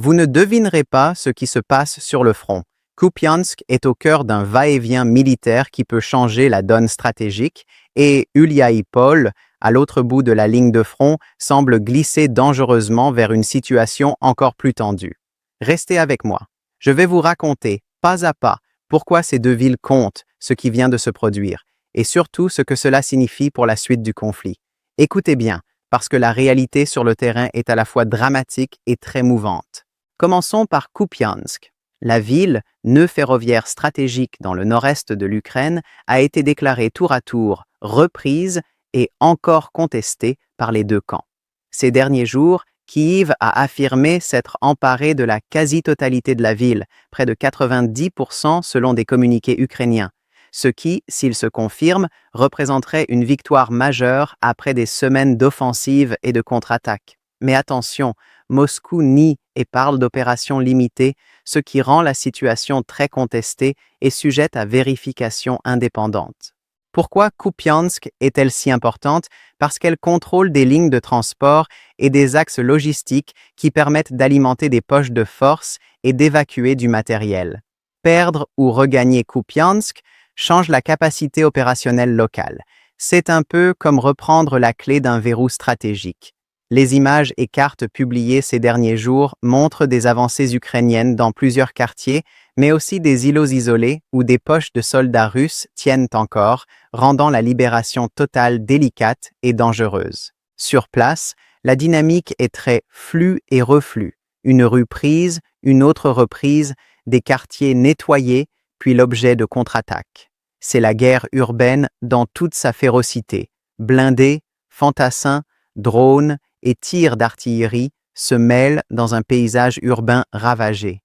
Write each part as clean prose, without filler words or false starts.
Vous ne devinerez pas ce qui se passe sur le front. Kupiansk est au cœur d'un va-et-vient militaire qui peut changer la donne stratégique et Uliaïpol, à l'autre bout de la ligne de front, semble glisser dangereusement vers une situation encore plus tendue. Restez avec moi. Je vais vous raconter, pas à pas, pourquoi ces deux villes comptent, ce qui vient de se produire, et surtout ce que cela signifie pour la suite du conflit. Écoutez bien, parce que la réalité sur le terrain est à la fois dramatique et très mouvante. Commençons par Kupiansk. La ville, nœud ferroviaire stratégique dans le nord-est de l'Ukraine, a été déclarée tour à tour reprise et encore contestée par les deux camps. Ces derniers jours, Kyiv a affirmé s'être emparé de la quasi-totalité de la ville, près de 90% selon des communiqués ukrainiens, ce qui, s'il se confirme, représenterait une victoire majeure après des semaines d'offensives et de contre-attaques. Mais attention, Moscou nie et parle d'opérations limitées, ce qui rend la situation très contestée et sujette à vérification indépendante. Pourquoi Kupiansk est-elle si importante? Parce qu'elle contrôle des lignes de transport et des axes logistiques qui permettent d'alimenter des poches de force et d'évacuer du matériel. Perdre ou regagner Kupiansk change la capacité opérationnelle locale. C'est un peu comme reprendre la clé d'un verrou stratégique. Les images et cartes publiées ces derniers jours montrent des avancées ukrainiennes dans plusieurs quartiers, mais aussi des îlots isolés où des poches de soldats russes tiennent encore, rendant la libération totale délicate et dangereuse. Sur place, la dynamique est très flux et reflux. Une rue prise, une autre reprise, des quartiers nettoyés, puis l'objet de contre-attaques. C'est la guerre urbaine dans toute sa férocité. Blindés, fantassins, drones et tirs d'artillerie se mêlent dans un paysage urbain ravagé.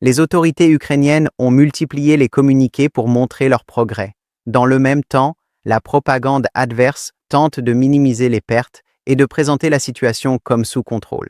Les autorités ukrainiennes ont multiplié les communiqués pour montrer leur progrès. Dans le même temps, la propagande adverse tente de minimiser les pertes et de présenter la situation comme sous contrôle.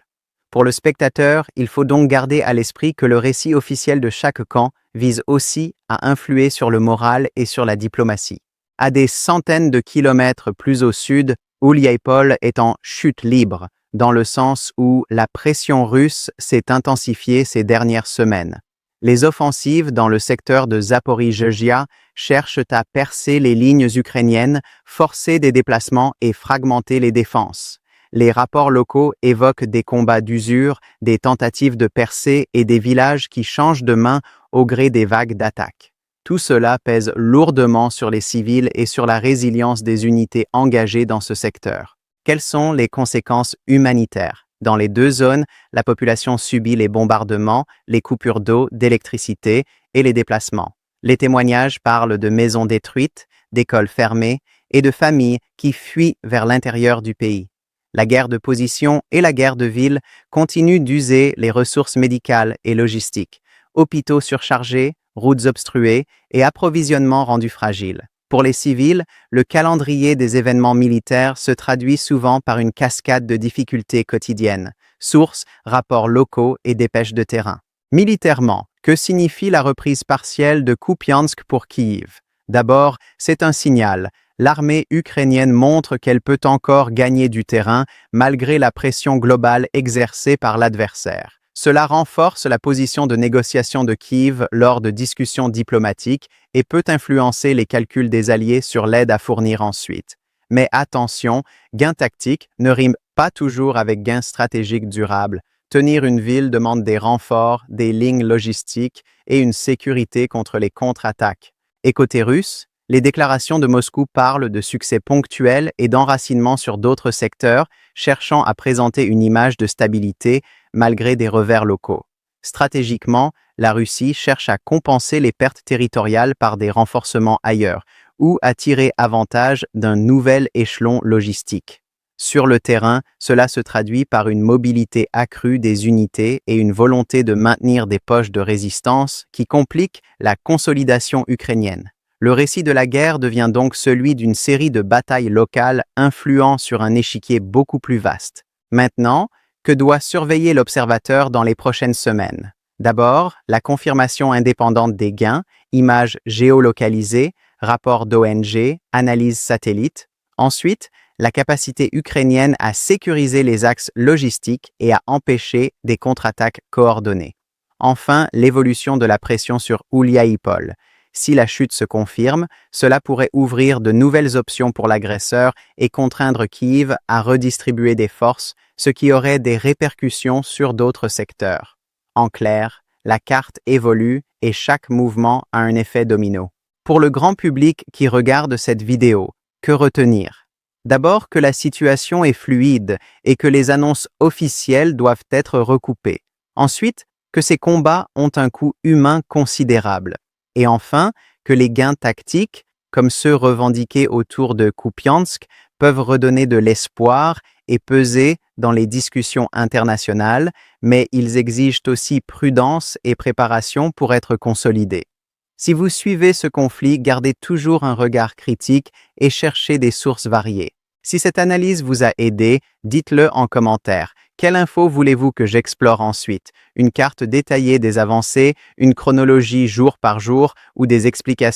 Pour le spectateur, il faut donc garder à l'esprit que le récit officiel de chaque camp vise aussi à influer sur le moral et sur la diplomatie. À des centaines de kilomètres plus au sud, Uliaïpol est en chute libre, dans le sens où la pression russe s'est intensifiée ces dernières semaines. Les offensives dans le secteur de Zaporijjia cherchent à percer les lignes ukrainiennes, forcer des déplacements et fragmenter les défenses. Les rapports locaux évoquent des combats d'usure, des tentatives de percée et des villages qui changent de main au gré des vagues d'attaques. Tout cela pèse lourdement sur les civils et sur la résilience des unités engagées dans ce secteur. Quelles sont les conséquences humanitaires? Dans les deux zones, la population subit les bombardements, les coupures d'eau, d'électricité et les déplacements. Les témoignages parlent de maisons détruites, d'écoles fermées et de familles qui fuient vers l'intérieur du pays. La guerre de position et la guerre de ville continuent d'user les ressources médicales et logistiques. Hôpitaux surchargés, routes obstruées et approvisionnement rendu fragile. Pour les civils, le calendrier des événements militaires se traduit souvent par une cascade de difficultés quotidiennes. Sources, rapports locaux et dépêches de terrain. Militairement, que signifie la reprise partielle de Kupiansk pour Kyiv? D'abord, c'est un signal. L'armée ukrainienne montre qu'elle peut encore gagner du terrain malgré la pression globale exercée par l'adversaire. Cela renforce la position de négociation de Kyiv lors de discussions diplomatiques et peut influencer les calculs des alliés sur l'aide à fournir ensuite. Mais attention, gain tactique ne rime pas toujours avec gain stratégique durable. Tenir une ville demande des renforts, des lignes logistiques et une sécurité contre les contre-attaques. Et côté russe, les déclarations de Moscou parlent de succès ponctuels et d'enracinement sur d'autres secteurs, cherchant à présenter une image de stabilité malgré des revers locaux. Stratégiquement, la Russie cherche à compenser les pertes territoriales par des renforcements ailleurs ou à tirer avantage d'un nouvel échelon logistique. Sur le terrain, cela se traduit par une mobilité accrue des unités et une volonté de maintenir des poches de résistance qui compliquent la consolidation ukrainienne. Le récit de la guerre devient donc celui d'une série de batailles locales influant sur un échiquier beaucoup plus vaste. Maintenant, que doit surveiller l'observateur dans les prochaines semaines? D'abord, la confirmation indépendante des gains, images géolocalisées, rapports d'ONG, analyses satellites. Ensuite, la capacité ukrainienne à sécuriser les axes logistiques et à empêcher des contre-attaques coordonnées. Enfin, l'évolution de la pression sur Ouliaïpol. Si la chute se confirme, cela pourrait ouvrir de nouvelles options pour l'agresseur et contraindre Kiev à redistribuer des forces, ce qui aurait des répercussions sur d'autres secteurs. En clair, la carte évolue et chaque mouvement a un effet domino. Pour le grand public qui regarde cette vidéo, que retenir? D'abord que la situation est fluide et que les annonces officielles doivent être recoupées. Ensuite, que ces combats ont un coût humain considérable. Et enfin, que les gains tactiques, comme ceux revendiqués autour de Kupiansk, peuvent redonner de l'espoir et peser dans les discussions internationales, mais ils exigent aussi prudence et préparation pour être consolidés. Si vous suivez ce conflit, gardez toujours un regard critique et cherchez des sources variées. Si cette analyse vous a aidé, dites-le en commentaire. Quelle info voulez-vous que j'explore ensuite? Une carte détaillée des avancées, une chronologie jour par jour ou des explications